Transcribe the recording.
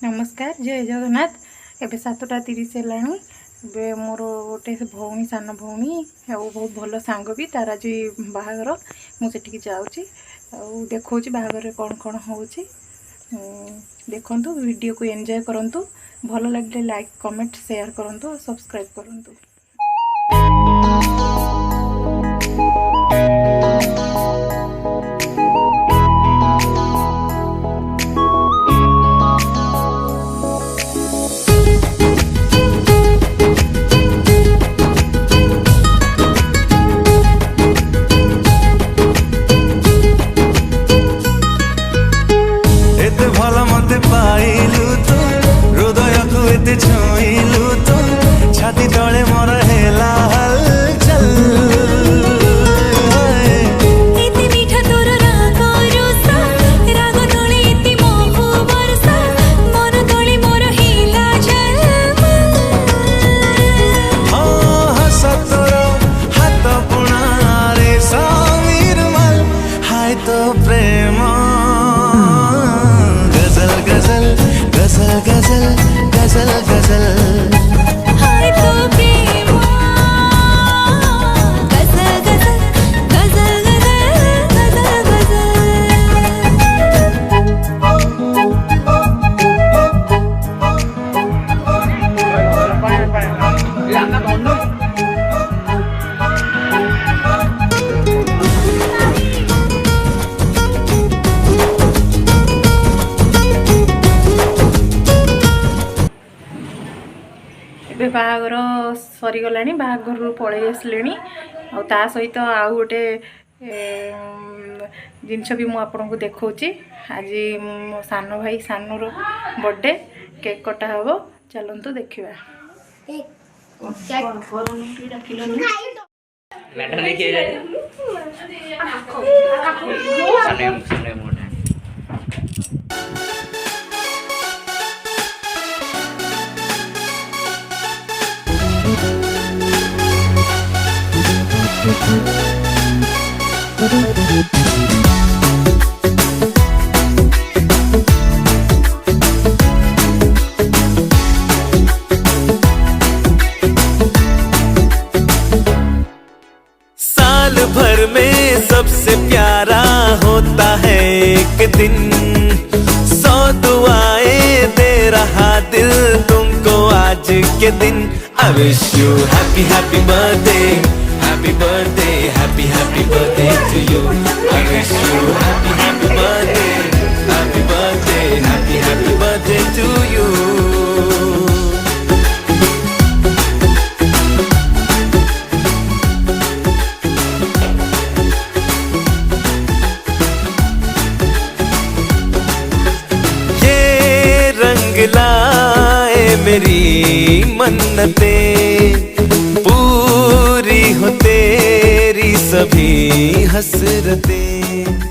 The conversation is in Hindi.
नमस्कार जय जगन्नाथ। एबे 7:30 है। बे मोर गोटे भौणी सान भौणी बहुत भल सांग भी तार आज बाहागर मुझे जाऊँगी देखा बाहागर कौन कौन हो देखु वीडियो को एंजॉय करंतु भल लगे लाइक कमेंट शेयर करंतु सब्सक्राइब करंतु। पाइलु तू हृदय को एते छुइलु तू छाती तले मोर हेला हलचल एते मीठा तोर राग रोसा राग तोले एते मोह बरसा मन तोले मोर हिला झलमल हो हस तोर हाथ बुणा रे समीर मल हाय तो प्रेम गजल गजल गजल गजल हाय तो प्रेम गजल गजल गजल गजल बाहागर सरीगला बाहागर पलि आसले ता सहित आउ गोटे जिनस भी मुझे देखा आज मो सान भाई सानूर बर्थडे केक कटा हम चलतु देखा। साल भर में सबसे प्यारा होता है एक दिन 100 दुआएं दे रहा दिल तुमको आज के दिन। I wish you happy happy birthday happy birthday happy happy birthday to you। I wish you happy happy birthday happy birthday happy happy birthday to you। लाए मेरी मन्नतें पूरी हो तेरी सभी हसरतें।